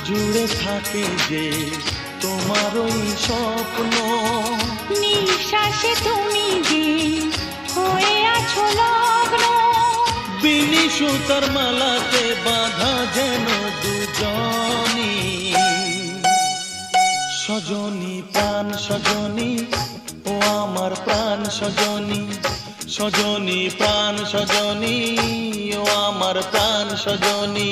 জুড়ে থাকে যে তোমার ওই স্বপ্ন, নিঃশ্বাসে তুমি যে হয়ে আছো লগ্ন, বিনি সুতার মালাতে বাঁধা যেন দুজনি। সজনী প্রাণ সজনী, ও আমার প্রাণ সজনী, সজনী প্রাণ সজনী, ও আমার প্রাণ সজনী।